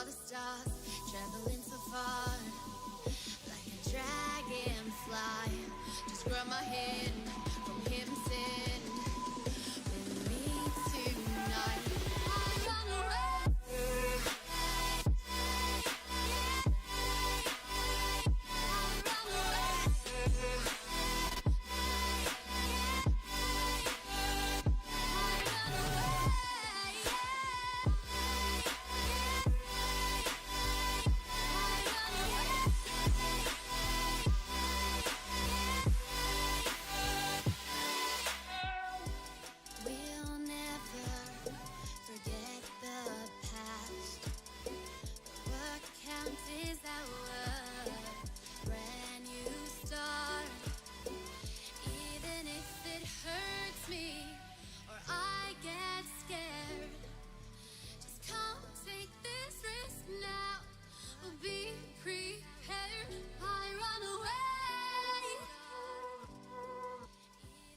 for the stars, traveling so far, like a dragonfly. Just grab my hand from heaven sent. With me tonight, I run away. We'll never forget the past. What counts is that we're brand new start. Even if it hurts me or I get scared, just come take this risk now. We'll be prepared. I run away.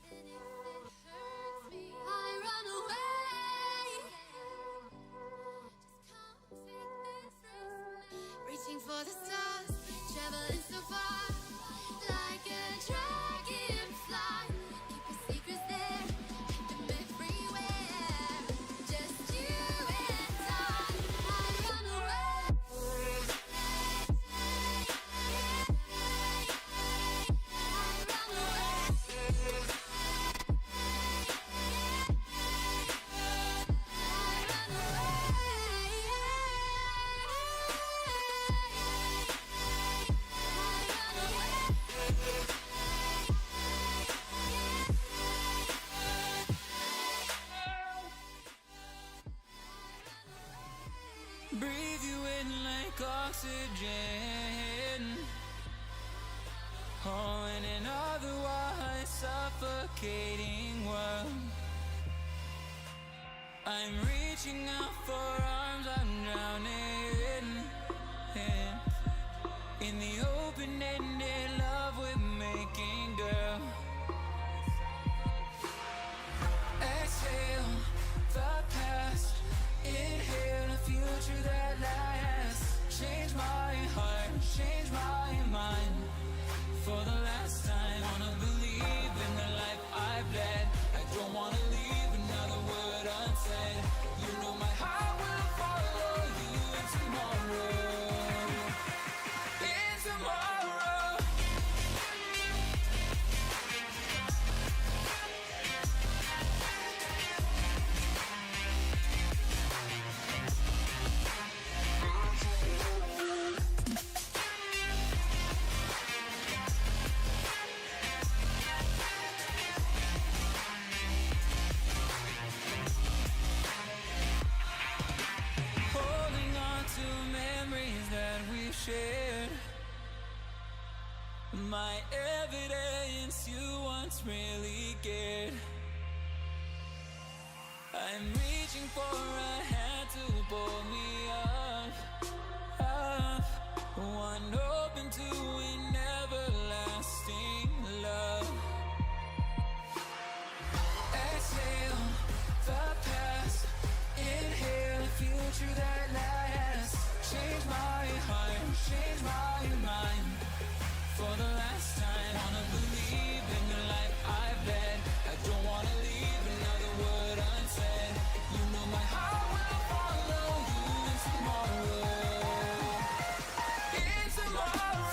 Even if it hurts me, I run away. Just come take this risk now. Reaching for the stars, traveling so far, like a dragonfly. Keep your secrets there, hide them everywhere. Just you and I run away. I run away. Breathe you in like oxygen. Oh, in an otherwise suffocating world, I'm reaching out for arms, I'm drowning in the open-ended love we're making, girl. Exhale the past, inhale a future that lasts. Change my heart, change my mind. For the last time, wanna believe in the life I've led. I don't wanna leave another word unsaid. You know my heart will follow you in tomorrow. In tomorrow. Holding on to memories that we shared. My evidence you once really cared. I'm reaching for a hand to pull me up. One open to an everlasting love. Exhale the past, inhale a future that lasts. Change my heart, change my mind. For the last time, wanna believe in the life I've led. I don't wanna leave another word unsaid. You know my heart will follow you in tomorrow. In tomorrow.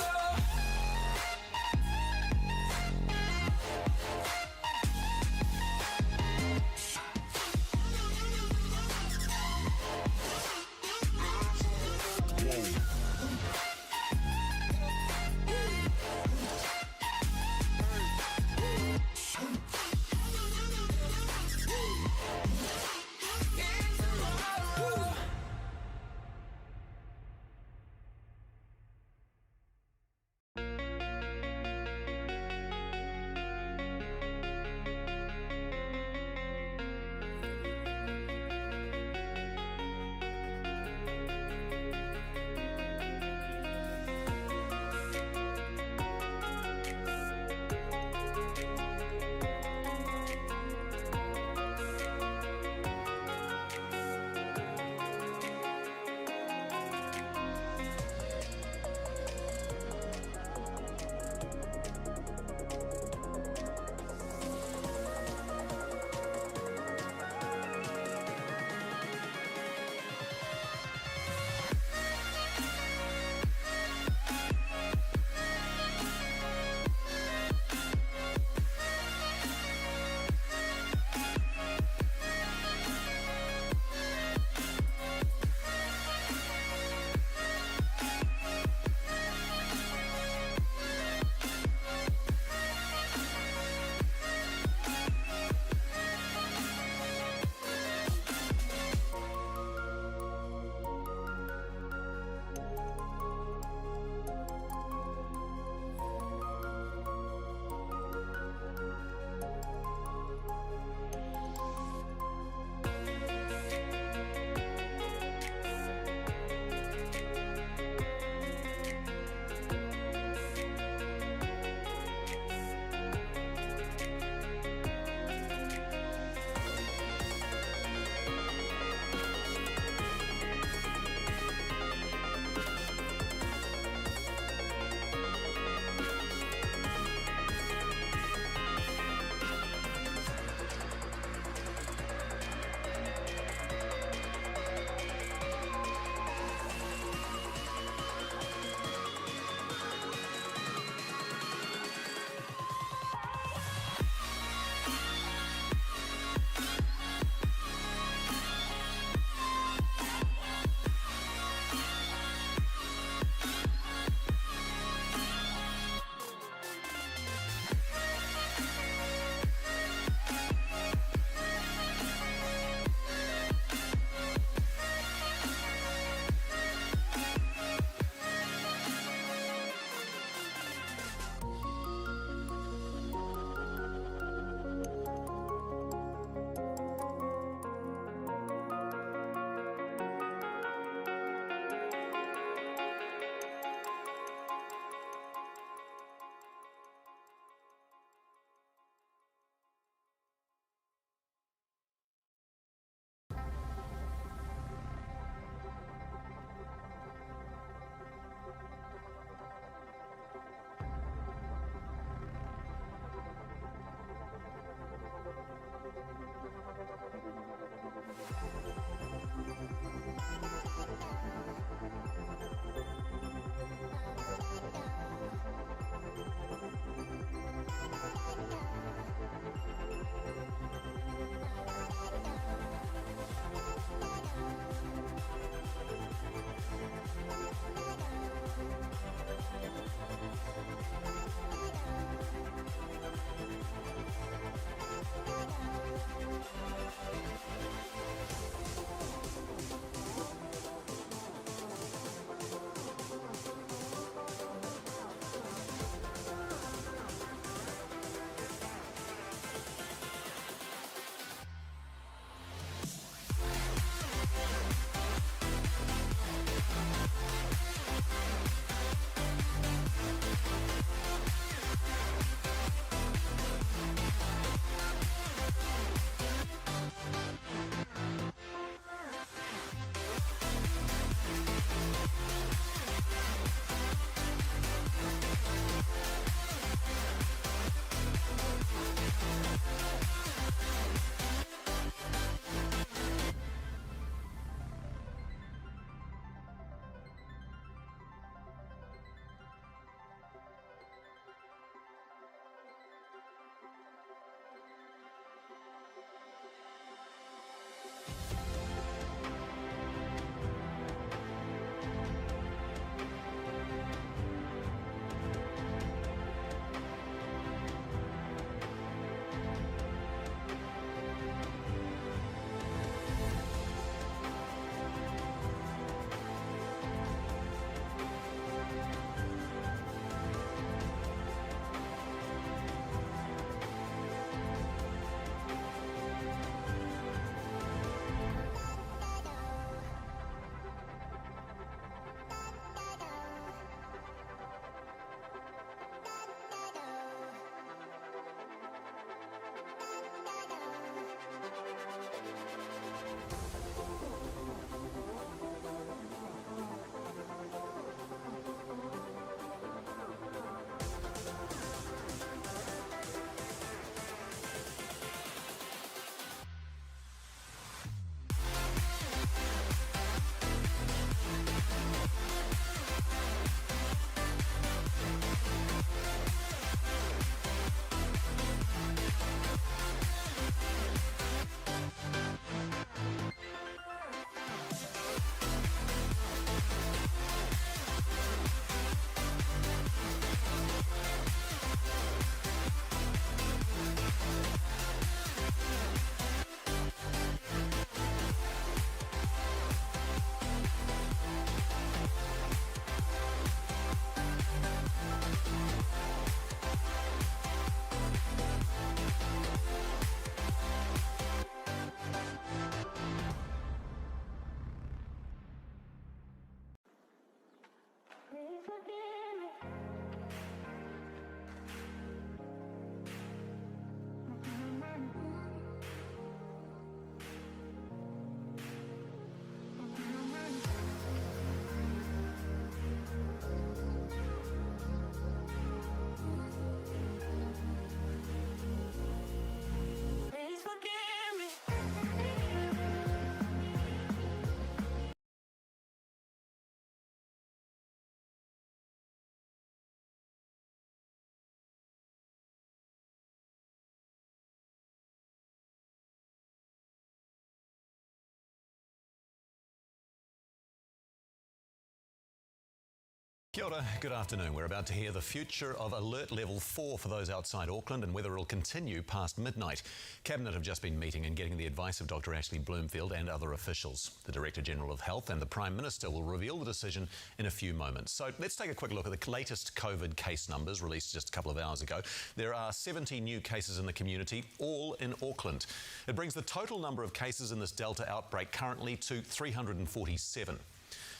Kia ora, good afternoon. We're about to hear the future of alert level 4 for those outside Auckland and whether it'll continue past midnight. Cabinet have just been meeting and getting the advice of Dr. Ashley Bloomfield and other officials. The Director General of Health and the Prime Minister will reveal the decision in a few moments. So let's take a quick look at the latest COVID case numbers released just a couple of hours ago. There are 70 new cases in the community, all in Auckland. It brings the total number of cases in this Delta outbreak currently to 347.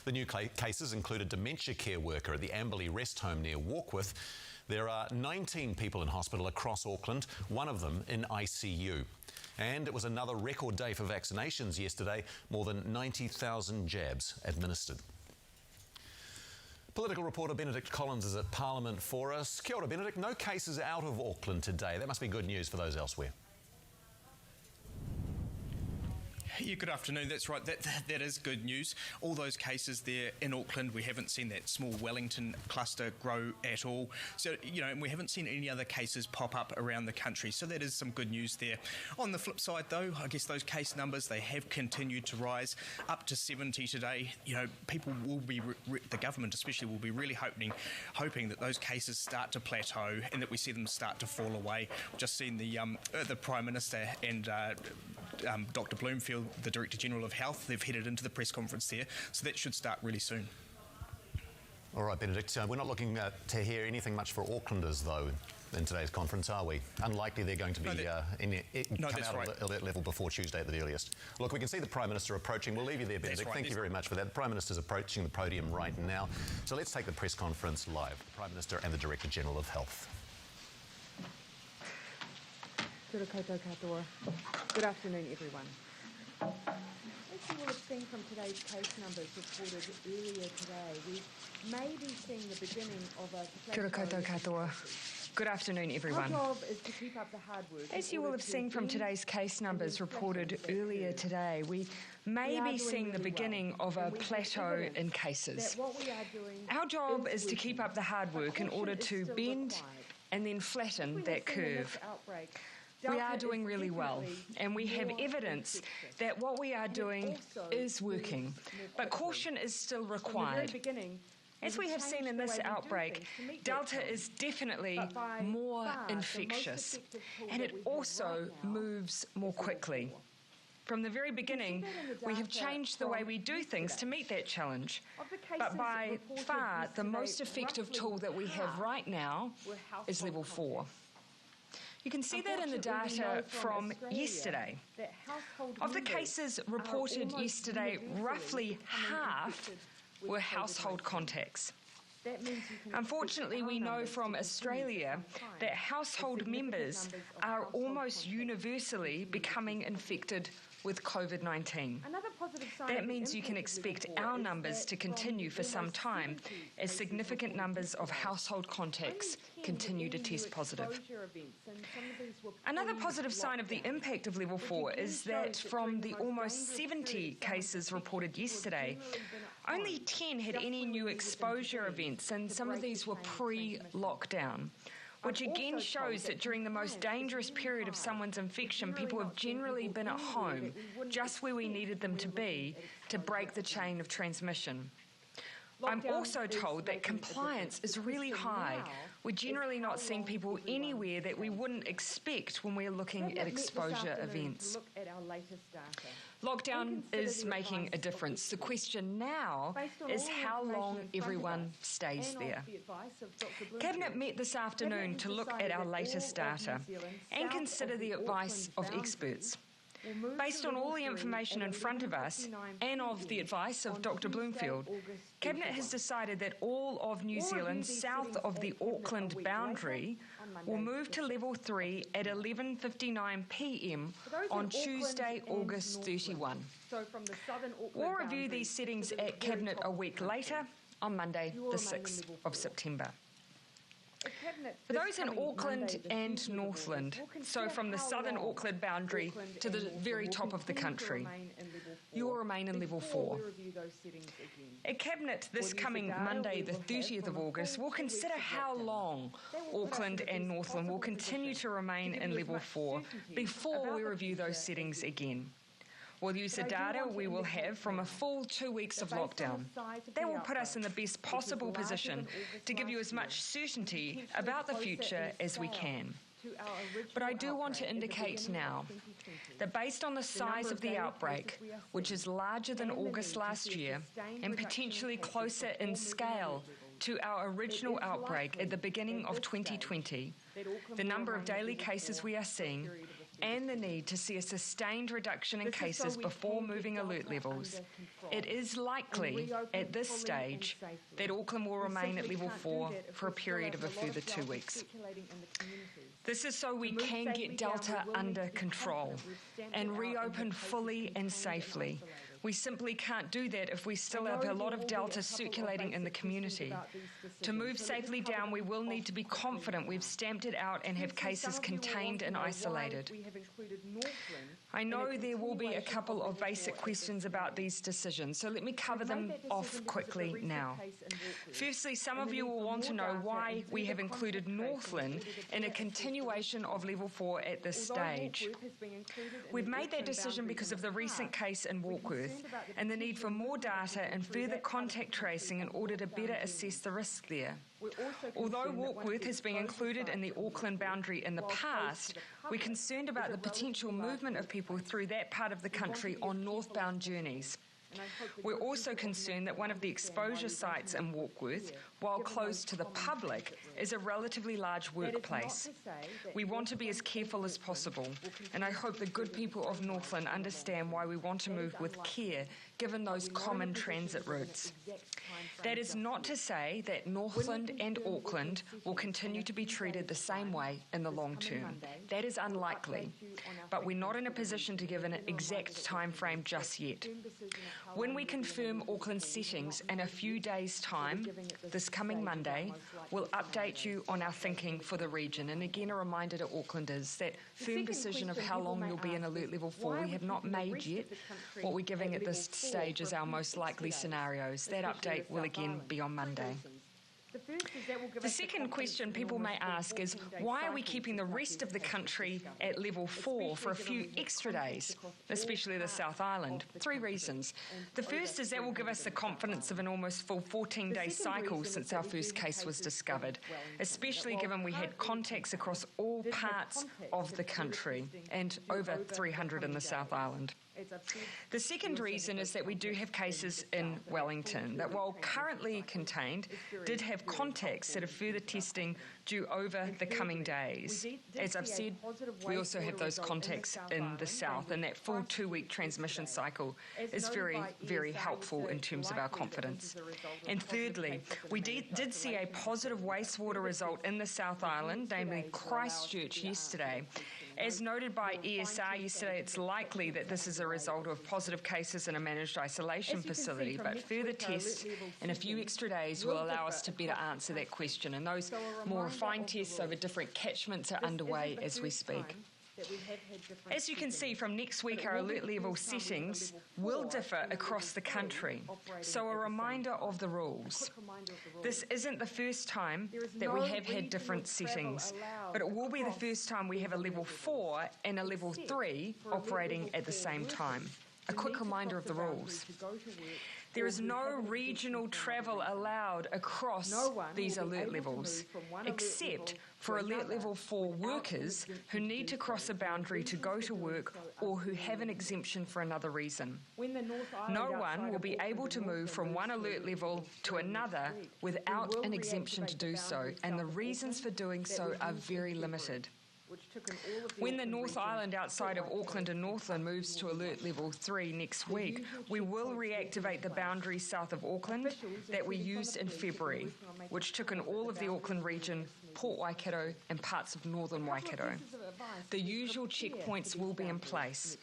The new cases include a dementia care worker at the Amberley Rest Home near Warkworth. There are 19 people in hospital across Auckland, one of them in ICU. And it was another record day for vaccinations yesterday, more than 90,000 jabs administered. Political reporter Benedict Collins is at Parliament for us. Kia ora, Benedict. No cases out of Auckland today. That must be good news for those elsewhere. Yeah, good afternoon. That's right. That is good news. All those cases there in Auckland, we haven't seen that small Wellington cluster grow at all. So, and we haven't seen any other cases pop up around the country. So that is some good news there. On the flip side, though, I guess those case numbers, they have continued to rise up to 70 today. People will be, the government especially, will be really hoping that those cases start to plateau and that we see them start to fall away. We've just seen the Prime Minister and Dr. Bloomfield, the Director General of Health, they've headed into the press conference there, so that should start really soon. All right, Benedict, we're not looking to hear anything much for Aucklanders, though, in today's conference, are we? Unlikely they're going to be come out of alert level before Tuesday at the earliest. Look, we can see the Prime Minister approaching. We'll leave you there, Benedict. Thank you very much for that. The Prime Minister's approaching the podium right now. So let's take the press conference live. The Prime Minister and the Director General of Health. Kia ora koutou katoa. Good afternoon, everyone. As you will have seen from today's case numbers reported earlier today, we may be seeing the beginning of a... Kia ora koutou katoa. Good afternoon, everyone. Our job is to keep up the hard work. As you will have seen from today's case numbers reported earlier today, we may be seeing the beginning of a plateau in cases. Our job is to keep up the hard work in order to bend and then flatten that curve. We are doing really well, and we have evidence that what we are doing is working, but caution is still required. As we have seen in this outbreak, Delta is definitely more infectious, and it also moves more quickly. From the very beginning, we have changed the way we do things to meet that challenge. But by far, the most effective tool that we have right now is level 4. You can see that in the data from yesterday. Of the cases reported yesterday, roughly half were household contacts. Unfortunately, we know from Australia that household members are almost universally becoming infected with COVID-19. That means you can expect our numbers to continue for some time as significant numbers of household contacts continue to test positive. Another positive sign of the impact of level 4 is that from the almost 70 cases reported yesterday, only 10 had any new exposure events, and some of these were pre-lockdown, which again shows that during the most dangerous period of someone's infection, people have generally been at home, just where we needed them to be to break the chain of transmission. I'm also told that compliance is really high. We're generally not seeing people anywhere that we wouldn't expect when we're looking at exposure events. Lockdown is making a difference. The question now is how long everyone stays there. Cabinet met this afternoon to look at our latest data and consider the advice of experts. Based on all the information in front of us and of the advice of Dr. Bloomfield, Cabinet has decided that all of New Zealand south of the Auckland boundary will move to level 3 at 11:59 p.m. on Tuesday, August 31. We'll review these settings at Cabinet a week later on Monday, the 6th of September. For those in Auckland and Northland, so from the southern Auckland boundary to the very top of the country, you will remain in level 4. At Cabinet this coming Monday, the 30th of August, we'll consider how long Auckland and Northland will continue to remain in level 4 before we review those settings again. We'll use the data we will have from a full 2 weeks of lockdown. That will put us in the best possible position to give you as much certainty about the future as we can. But I do want to indicate now that based on the size of the outbreak, which is larger than August last year and potentially closer in scale to our original outbreak at the beginning of 2020, the number of daily cases we are seeing, and the need to see a sustained reduction in cases before moving alert levels, it is likely at this stage that Auckland will remain at level 4 for a period of a further 2 weeks. This is so we can get Delta under control and reopen fully and safely. We simply can't do that if we still have a lot of Delta circulating in the community. To move safely down, we will need to be confident we've stamped it out and have cases contained and isolated. I know there will be a couple of basic questions about these decisions, so let me cover them off quickly now. Firstly, some of you will want to know why we have included Northland in a continuation of level 4 at this stage. We've made that decision because of the recent case in Warkworth and the need for more data and further contact tracing in order to better assess the risk there. Although Warkworth has been included in the Auckland boundary in the past, we're concerned about the potential movement of people through that part of the country on northbound journeys. We're also concerned that one of the exposure sites in Warkworth, while closed to the public, is a relatively large workplace. We want to be as careful as possible, and I hope the good people of Northland understand why we want to move with care, given those common transit routes. That is not to say that Northland and Auckland will continue to be treated the same way in the long term. That is unlikely, but we're not in a position to give an exact time frame just yet. When we confirm Auckland's settings in a few days' time, this coming Monday, we'll update you on our thinking for the region. And again, a reminder to Aucklanders that firm decision of how long you'll be in alert level 4 we have not made yet. What we're giving at this stage is our most likely scenarios. That update will again be on Monday. The second question people may ask is, why are we keeping the rest of the country at level 4 for a few extra days, especially the South Island? 3 reasons. The first is that will give us the confidence of an almost full 14-day cycle since our first case was discovered, especially given we had contacts across all parts of the country and over 300 in the South Island. The second reason is that we do have cases in Wellington that, while currently contained, did have contacts that are further testing due over the coming days. As I've said, we also have those contacts in the south, and that full 2-week transmission cycle is very, very helpful in terms of our confidence. And thirdly, we did see a positive wastewater result in the South Island, namely Christchurch yesterday. As noted by ESR yesterday, it's likely that this is a result of positive cases in a managed isolation facility, but further tests in a few extra days will allow us to better answer that question, and those more refined tests over different catchments are underway as we speak. As you can see from next week, our alert level settings will differ across the country, so a reminder of the rules. This isn't the first time that we have had different settings, but it will be the first time we have a level 4 and a level 3 operating at the same time. A quick reminder of the rules. There is no regional travel allowed across these alert levels, except for alert level 4 workers who need to cross a boundary to go to work or who have an exemption for another reason. No one will be able to move from one alert level to another without an exemption to do so, and the reasons for doing so are very limited. When the North Island outside of Auckland and Northland moves to alert level 3 next week, we will reactivate the boundary south of Auckland that we used in February, which took in all of the Auckland region, Port Waikato and parts of northern Waikato. The usual checkpoints will be in place.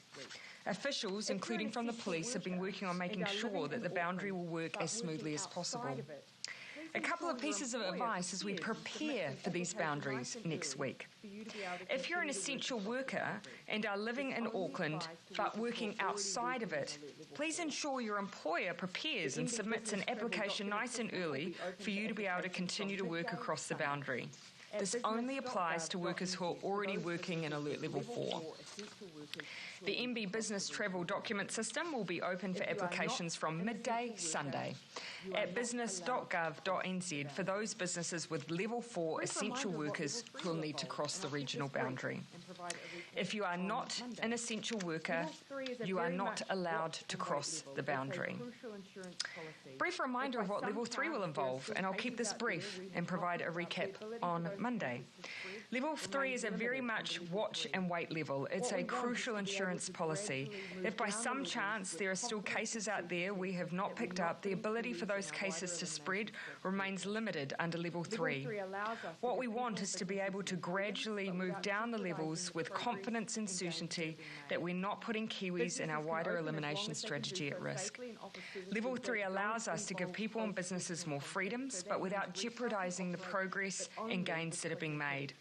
Officials, including from the police, have been working on making sure that the boundary will work as smoothly as possible. A couple of pieces of advice as we prepare for these boundaries next week. If you're an essential worker and are living in Auckland but working outside of it, please ensure your employer prepares and submits an application nice and early for you to be able to continue to work across the boundary. This only applies to workers who are already working in Alert Level 4. The MB Business Travel Document System will be open for applications from midday Sunday at business.gov.nz for those businesses with Level 4 essential workers who will need to cross the regional boundary. If you are not an essential worker, you are not allowed to cross the boundary. Brief reminder of what Level 3 will involve, and I'll keep this brief and provide a recap on Monday. Level 3 is a very much watch and wait level. It's a crucial insurance policy. If by some chance there are still cases out there we have not picked up, the ability for those cases to spread remains limited under Level 3. What we want is to be able to gradually move down the levels with confidence and certainty that we're not putting Kiwis and our wider elimination strategy at risk. Level 3 allows us to give people and businesses more freedoms, but without jeopardising the progress and gains that are being made.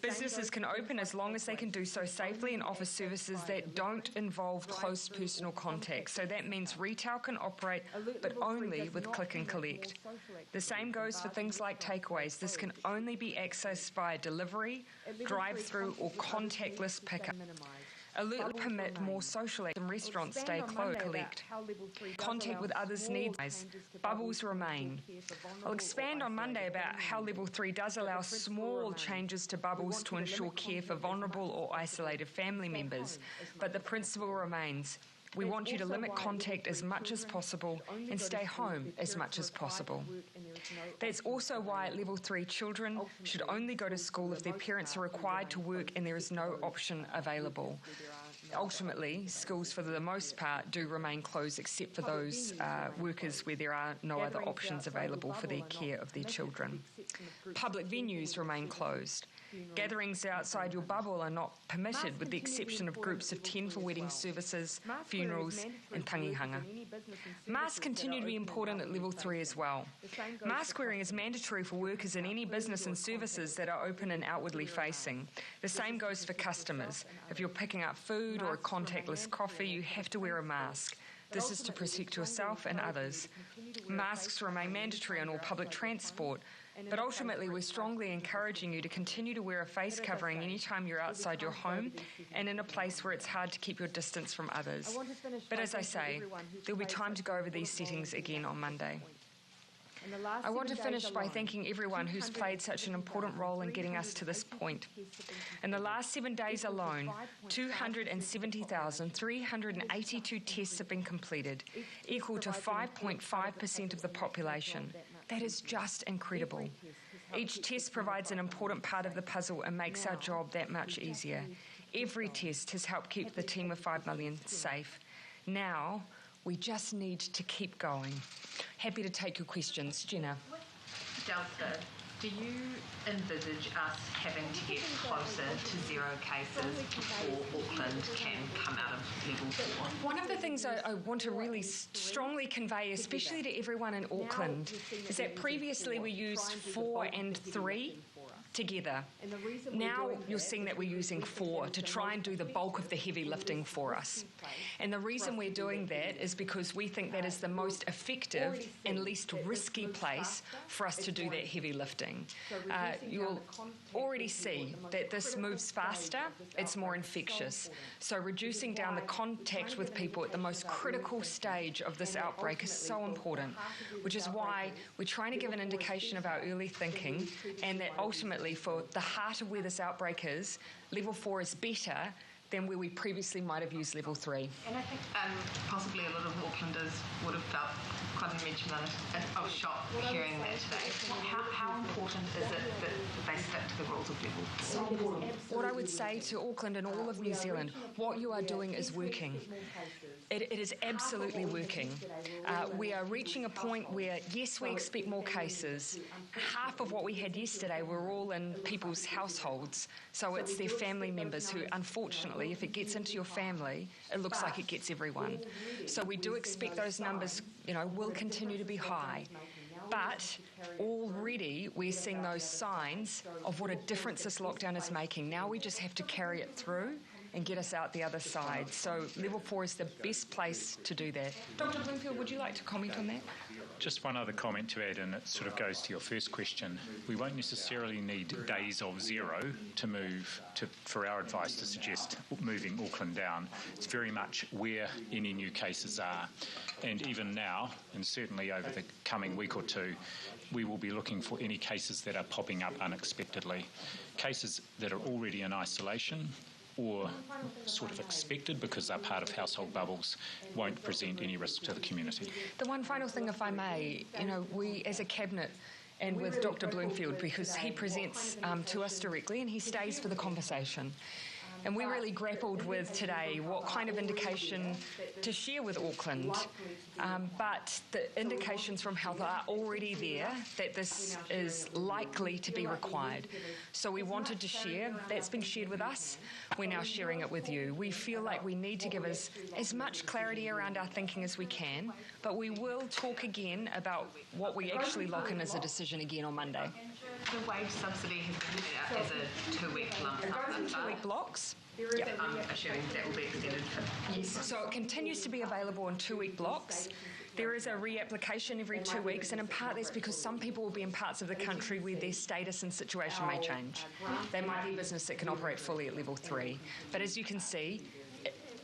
Businesses can open as long as they can do so safely and offer services that don't involve close personal contact. So that means retail can operate, but only with click and collect. The same goes for things like takeaways. This can only be accessed via delivery, drive-through, or contactless pickup. Alert will permit more social acts and restaurants stay closed. Collect. Contact with others needs. Bubbles remain. I'll expand on Monday about how Level 3 does allow small changes to bubbles to ensure care for vulnerable or isolated family members, but the principle remains. We want you to limit contact as much as possible and stay home as much as possible. That's also why at Level 3 children should only go to school if their parents are required to work and there is no option available. Ultimately, schools for the most part do remain closed except for those workers where there are no other options available for their care of their children. Public venues remain closed. Gatherings outside your bubble are not permitted with the exception of groups of 10 for wedding services, funerals and tangihanga. Masks continue to be important at Level 3 as well. Mask wearing is mandatory for workers in any business and services that are open and outwardly facing. The same goes for customers. If you're picking up food or a contactless coffee, you have to wear a mask. This is to protect yourself and others. Masks remain mandatory on all public transport, but ultimately we're strongly encouraging you to continue to wear a face covering anytime you're outside your home and in a place where it's hard to keep your distance from others. But as I say, there'll be time to go over these settings again on Monday. I want to finish by thanking everyone who's played such an important role in getting us to this point. In the last 7 days alone, 270,382 tests have been completed, equal to 5.5% of the population. That is just incredible. Each test provides an important part of the puzzle and makes our job that much easier. Every test has helped keep the team of 5 million safe. Now, we just need to keep going. Happy to take your questions. Jenna. Delta, do you envisage us having to get closer to zero cases before Auckland can come out of Level 4? One of the things I want to really strongly convey, especially to everyone in Auckland, is that previously we used 4 and 3 together. Now you're seeing that we're using 4 to try and do the bulk of the heavy lifting for us. And the reason we're doing that is because we think that is the most effective and least risky place for us to do that heavy lifting. You'll already see that this moves faster, it's more infectious. So reducing down the contact with people at the most critical stage of this outbreak is so important, which is why we're trying to give an indication of our early thinking and that ultimately for the heart of where this outbreak is, Level 4 is better than where we previously might have used Level 3. And I think possibly a lot of Aucklanders would have felt quite a mention of shock hearing that today. How important is it that they stick to the rules of Level 4? So important. What I would say to Auckland and all of New Zealand, what you are doing is working. It is absolutely working. We are reaching a point where, yes, we expect more cases. Half of what we had yesterday were all in people's households. So it's their family members who, unfortunately, if it gets into your family, it looks like it gets everyone. So we do expect those numbers, will continue to be high. But already we're seeing those signs of what a difference this lockdown is making. Now we just have to carry it through and get us out the other side. So level 4 is the best place to do that. Dr. Bloomfield, would you like to comment on that? Just one other comment to add, and it sort of goes to your first question. We won't necessarily need days of zero to move for our advice to suggest moving Auckland down. It's very much where any new cases are. And even now, and certainly over the coming week or two, we will be looking for any cases that are popping up unexpectedly. Cases that are already in isolation or sort of expected because they're part of household bubbles won't present any risk to the community. The one final thing, if I may, we as a cabinet and with Dr. Bloomfield, because he presents to us directly and he stays for the conversation. And we really grappled with today what kind of indication to share with Auckland. But the indications from health are already there that this is likely to be required. So we wanted to share. That's been shared with us. We're now sharing it with you. We feel like we need to give us as much clarity around our thinking as we can, but we will talk again about what we actually lock in as a decision again on Monday. The wage subsidy has been set out as a 2-week lump sum. It goes in 2-week blocks. Yep. I'm assuming that will be extended for... Yes, so it continues to be available in 2-week blocks. There is a reapplication every 2 weeks, and in part that's because some people will be in parts of the country where their status and situation may change. They might be a business that can operate fully at level 3. But as you can see,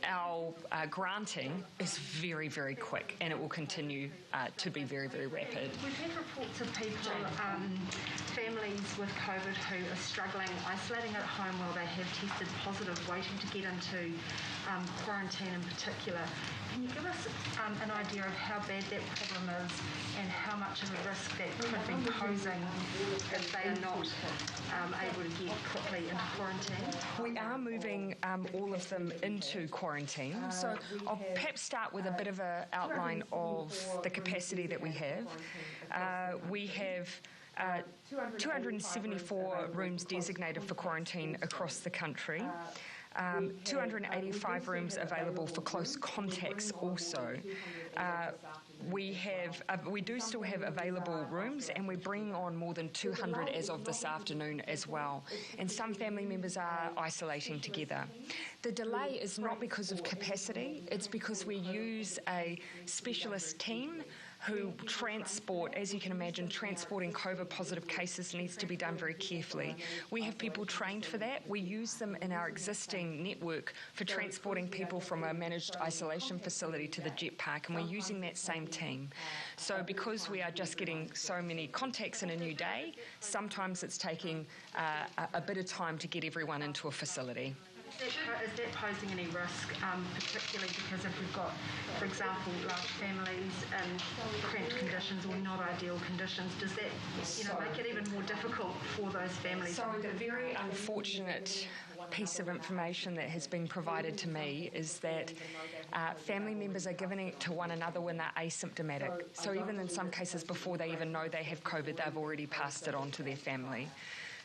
our granting is very, very quick, and it will continue to be very, very rapid. We've had reports of people, families with COVID who are struggling, isolating at home while they have tested positive, waiting to get into quarantine in particular. Can you give us an idea of how bad that problem is and how much of a risk that could be posing if they are not able to get quickly into quarantine? We are moving all of them into quarantine. So I'll perhaps start with a bit of an outline of the capacity that we have. We have 274 rooms designated for quarantine across the country. 285 rooms available for close contacts also. We do still have available rooms, and we're bringing on more than 200 as of this afternoon as well. And some family members are isolating together. The delay is not because of capacity, it's because we use a specialist team who transport, as you can imagine, transporting COVID-positive cases needs to be done very carefully. We have people trained for that. We use them in our existing network for transporting people from a managed isolation facility to the jet park, and we're using that same team. So because we are just getting so many contacts in a new day, sometimes it's taking a bit of time to get everyone into a facility. Is that posing any risk, particularly because if we've got, for example, large families in cramped conditions or not ideal conditions, does that make it even more difficult for those families? So the very unfortunate piece of information that has been provided to me is that family members are giving it to one another when they're asymptomatic. So even in some cases before they even know they have COVID, they've already passed it on to their family.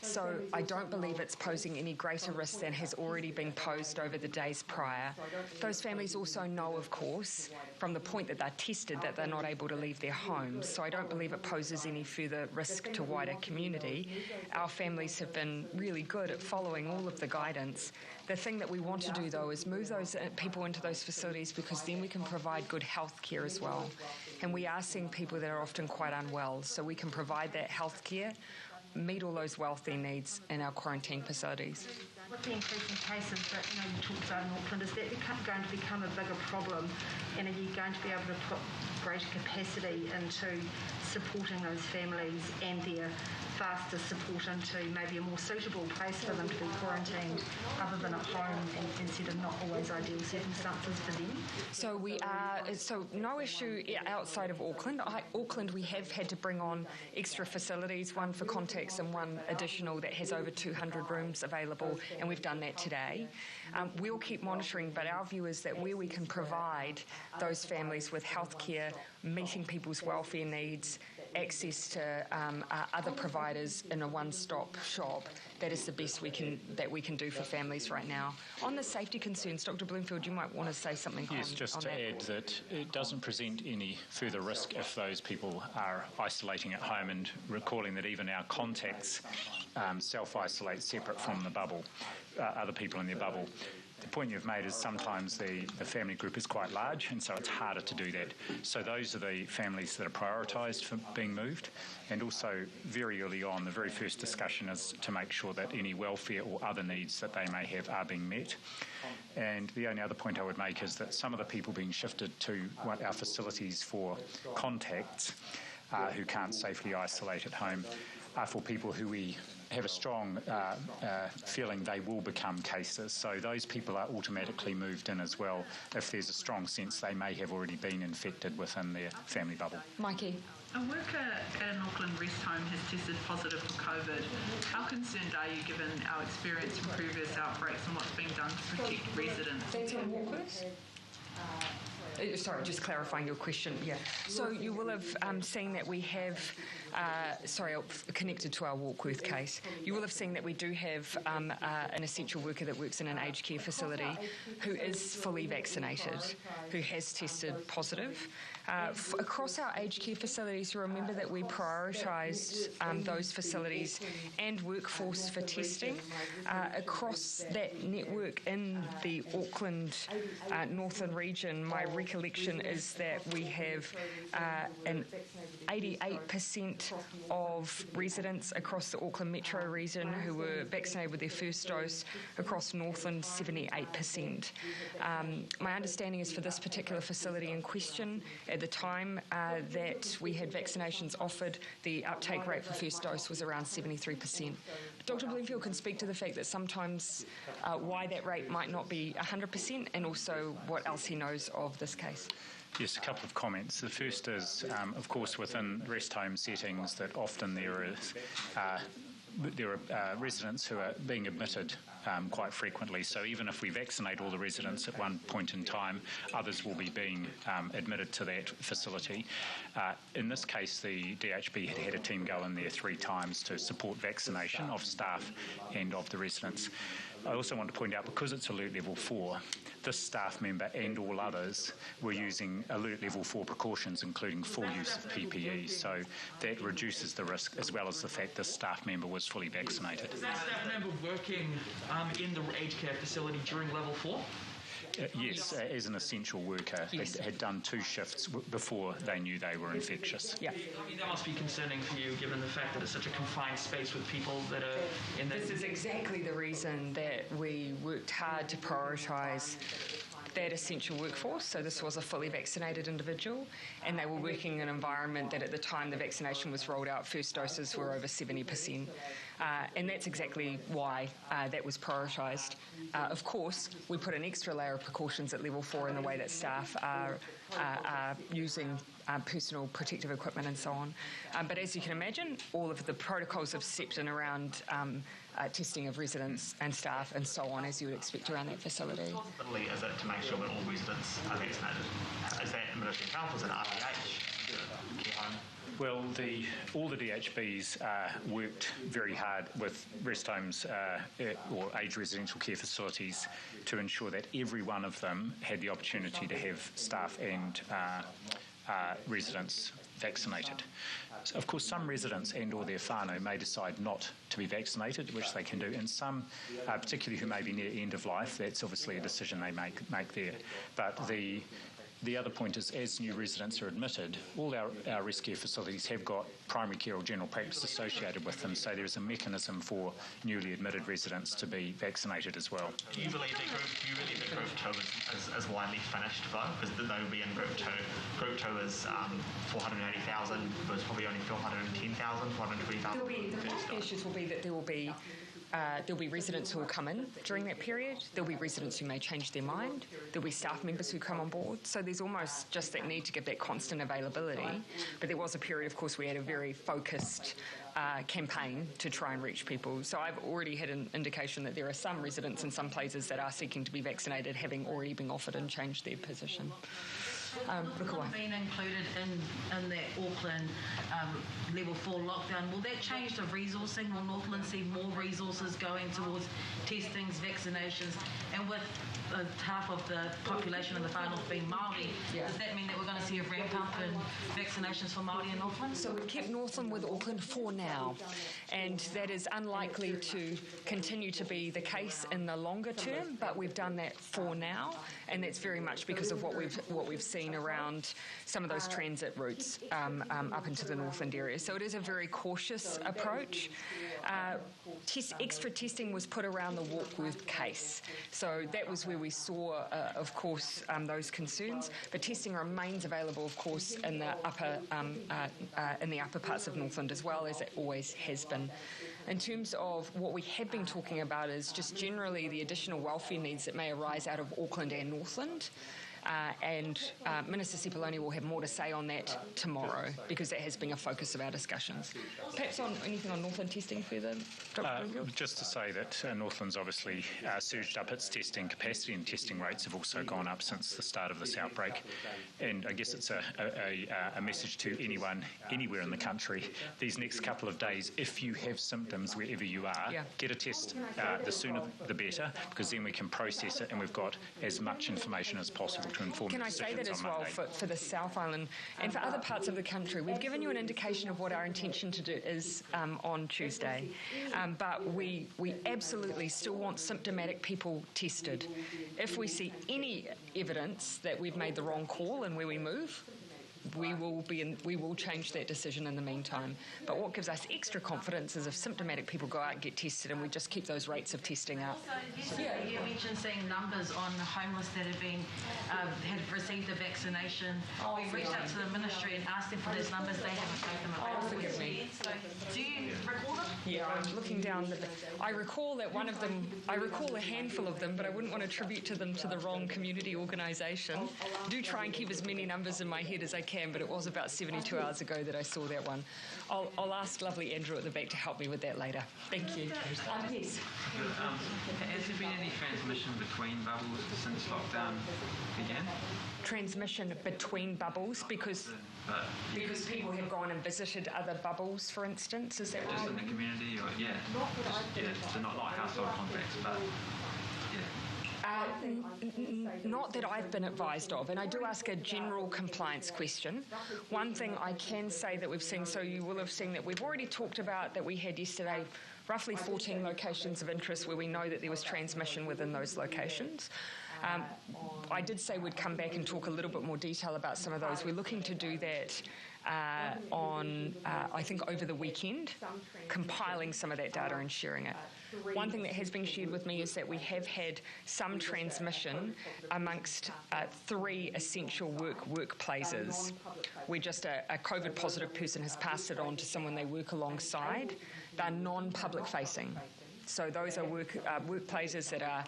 So I don't believe it's posing any greater risk than has already been posed over the days prior. Those families also know, of course, from the point that they're tested, that they're not able to leave their homes. So I don't believe it poses any further risk to wider community. Our families have been really good at following all of the guidance. The thing that we want to do, though, is move those people into those facilities because then we can provide good health care as well. And we are seeing people that are often quite unwell, so we can provide that health care, meet all those welfare needs in our quarantine facilities. With the increasing cases that you talked about in Auckland, is that going to become a bigger problem, and are you going to be able to put greater capacity into supporting those families and their faster support into maybe a more suitable place for them to be quarantined other than at home instead of not always ideal circumstances for them? So no issue outside of Auckland. Auckland, we have had to bring on extra facilities, one for contacts and one additional that has over 200 rooms available, and we've done that today. We'll keep monitoring, but our view is that where we can provide those families with healthcare, meeting people's welfare needs, access to other providers in a one-stop shop, that is the best we can do for families right now. On the safety concerns, Dr. Bloomfield, you might want to say something on that. Yes, just to add that it doesn't present any further risk if those people are isolating at home, and recalling that even our contacts self-isolate separate from the bubble, other people in their bubble. The point you've made is sometimes the family group is quite large, and so it's harder to do that. So those are the families that are prioritised for being moved. And also, very early on, the very first discussion is to make sure that any welfare or other needs that they may have are being met. And the only other point I would make is that some of the people being shifted to our facilities for contacts who can't safely isolate at home are for people who we have a strong feeling they will become cases. So those people are automatically moved in as well if there's a strong sense they may have already been infected within their family bubble. Mikey. A worker at an Auckland rest home has tested positive for COVID. How concerned are you given our experience from previous outbreaks and what's being done to protect residents? That's on Walkers? Sorry, just clarifying your question. Yeah. So you will have seen that we have, connected to our Warkworth case, you will have seen that we do have an essential worker that works in an aged care facility who is fully vaccinated, who has tested positive. Across our aged care facilities, remember that we prioritised those facilities and workforce for testing. Across that network in the Auckland Northland region, my recollection is that we have an 88% of residents across the Auckland metro region who were vaccinated with their first dose. Across Northland, 78%. My understanding is for this particular facility in question, at the time that we had vaccinations offered, the uptake rate for first dose was around 73%. Dr. Bloomfield can speak to the fact that sometimes why that rate might not be 100% and also what else he knows of this case. Yes, a couple of comments. The first is, of course, within rest home settings that often there are residents who are being admitted quite frequently. So even if we vaccinate all the residents at one point in time, others will be being admitted to that facility. In this case, the DHB had a team go in there 3 times to support vaccination of staff and of the residents. I also want to point out, because it's alert level 4, this staff member and all others were using alert level 4 precautions, including full use of PPE. So that reduces the risk, as well as the fact this staff member was fully vaccinated. Is that staff member working in the aged care facility during level 4? Yes, as an essential worker, yes. had done 2 shifts before they knew they were infectious. Yeah. I mean, that must be concerning for you, given the fact that it's such a confined space with people that are in the... This is exactly the reason that we worked hard to prioritise that essential workforce. So this was a fully vaccinated individual, and they were working in an environment that at the time the vaccination was rolled out, first doses were over 70%. And that's exactly why that was prioritised. Of course, we put an extra layer of precautions at level 4 in the way that staff are using personal protective equipment and so on. But as you can imagine, all of the protocols have stepped in around testing of residents and staff and so on, as you would expect around that facility. What responsibility is it to make sure that all residents are vaccinated? Is that Ministry of Health, is it RPH, care home? Well, all the DHBs worked very hard with rest homes or aged residential care facilities to ensure that every one of them had the opportunity to have staff and residents vaccinated. So, of course, some residents and or their whānau may decide not to be vaccinated, which they can do, and some, particularly who may be near end of life, that's obviously a decision they make there. But the other point is, as new residents are admitted, all our rest care facilities have got primary care or general practice associated with them, so there's a mechanism for newly admitted residents to be vaccinated as well. Do you believe that Group 2 is widely finished, though? Because they will be in Group 2. Group 2 is 480,000, but it's probably only 410,000, 420,000. The first issues will be that there'll be residents who will come in during that period. There'll be residents who may change their mind. There'll be staff members who come on board. So there's almost just that need to get that constant availability. But there was a period, of course, we had a very focused campaign to try and reach people. So I've already had an indication that there are some residents in some places that are seeking to be vaccinated, having already been offered and changed their position. Rukawa. Being included in that Auckland level 4 lockdown, will that change the resourcing? Will Northland see more resources going towards testings, vaccinations, and with half of the population in the far north being Māori, does that mean that we're going to see a ramp up in vaccinations for Māori in Northland? So we've kept Northland with Auckland for now, and that is unlikely to continue to be the case in the longer term, but we've done that for now, and that's very much because of what we've seen around some of those transit routes up into the Northland area. So it is a very cautious approach. Extra testing was put around the Warkworth case, so that was where we saw, of course, those concerns. But testing remains available, of course, in the upper parts of Northland as well, as it always has been. In terms of what we have been talking about is just generally the additional welfare needs that may arise out of Auckland and Northland. And Minister Cipollone will have more to say on that tomorrow, because that has been a focus of our discussions. Perhaps on anything on Northland testing further, Dr. Bloomfield? Just to say that Northland's obviously surged up its testing capacity, and testing rates have also gone up since the start of this outbreak. And I guess it's a message to anyone, anywhere in the country, these next couple of days, if you have symptoms wherever you are, get a test. The sooner the better, because then we can process it and we've got as much information as possible to inform. Can I say that as well for the South Island and for other parts of the country? We've given you an indication of what our intention to do is on Tuesday, but we absolutely still want symptomatic people tested. If we see any evidence that we've made the wrong call and where we move, we will change that decision in the meantime. But what gives us extra confidence is if symptomatic people go out and get tested, and we just keep those rates of testing up. Also, you mentioned seeing numbers on the homeless that have been had received a vaccination. We reached out to the ministry and asked them for those numbers. They haven't made them available. Forgive me. So, do you recall them? Yeah, I'm looking down. I recall that one of them. I recall a handful of them, but I wouldn't want to attribute to them to the wrong community organisation. Do try and keep as many numbers in my head as I can, but it was about 72 hours ago that I saw that one. I'll ask lovely Andrew at the back to help me with that later. Thank you. Yes. Has there been any transmission between bubbles since lockdown began? Transmission between bubbles because people have gone and visited other bubbles, for instance. Is that right? Just in the community, or so not like household contacts, but not that I've been advised of, and I do ask a general compliance question. One thing I can say that we've seen, so you will have seen that we've already talked about that we had yesterday roughly 14 locations of interest where we know that there was transmission within those locations. I did say we'd come back and talk a little bit more detail about some of those. We're looking to do that I think over the weekend, compiling some of that data and sharing it. One thing that has been shared with me is that we have had some transmission amongst 3 essential workplaces, where just a COVID positive person has passed it on to someone they work alongside. They're non-public facing. So those are workplaces that are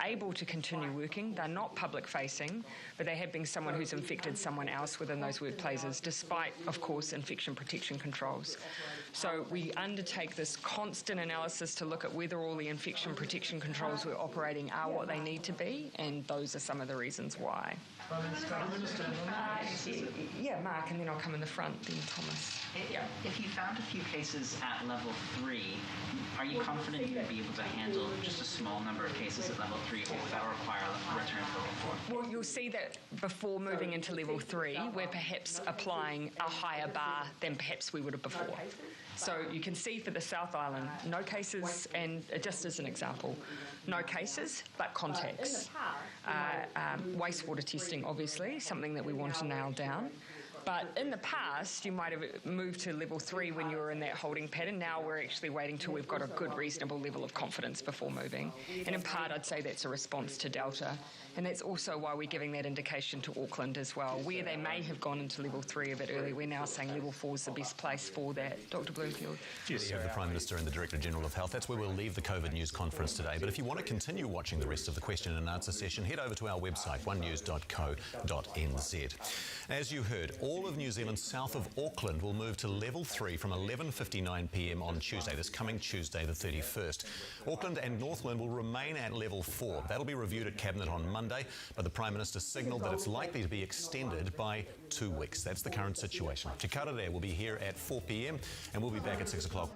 able to continue working. They're not public facing, but they have been someone who's infected someone else within those workplaces, despite, of course, infection protection controls. So we undertake this constant analysis to look at whether all the infection protection controls we're operating are what they need to be, and those are some of the reasons why. Yeah, Mark, and then I'll come in the front, then Thomas. If you found a few cases at level 3, are you confident you would be able to handle just a small number of cases at level 3, or would that require a return to level 4? Well, you'll see that before moving into level 3, we're perhaps applying a higher bar than perhaps we would have before. So you can see for the South Island, no cases, and just as an example, no cases, but contacts. Wastewater testing, obviously, something that we want to nail down. But in the past, you might have moved to level 3 when you were in that holding pattern. Now we're actually waiting till we've got a good, reasonable level of confidence before moving. And in part, I'd say that's a response to Delta. And that's also why we're giving that indication to Auckland as well. Where they may have gone into level 3 a bit early, we're now saying level 4 is the best place for that. Dr. Bloomfield. Yes, the Prime Minister and the Director General of Health. That's where we'll leave the COVID news conference today. But if you want to continue watching the rest of the question and answer session, head over to our website, onenews.co.nz. As you heard, all all of New Zealand south of Auckland will move to level 3 from 11:59 p.m. on Tuesday, this coming Tuesday the 31st. Auckland and Northland will remain at level 4. That'll be reviewed at Cabinet on Monday, but the Prime Minister signalled that it's likely to be extended by 2 weeks. That's the current situation. Te Karere will be here at 4 p.m. and we'll be back at 6 o'clock.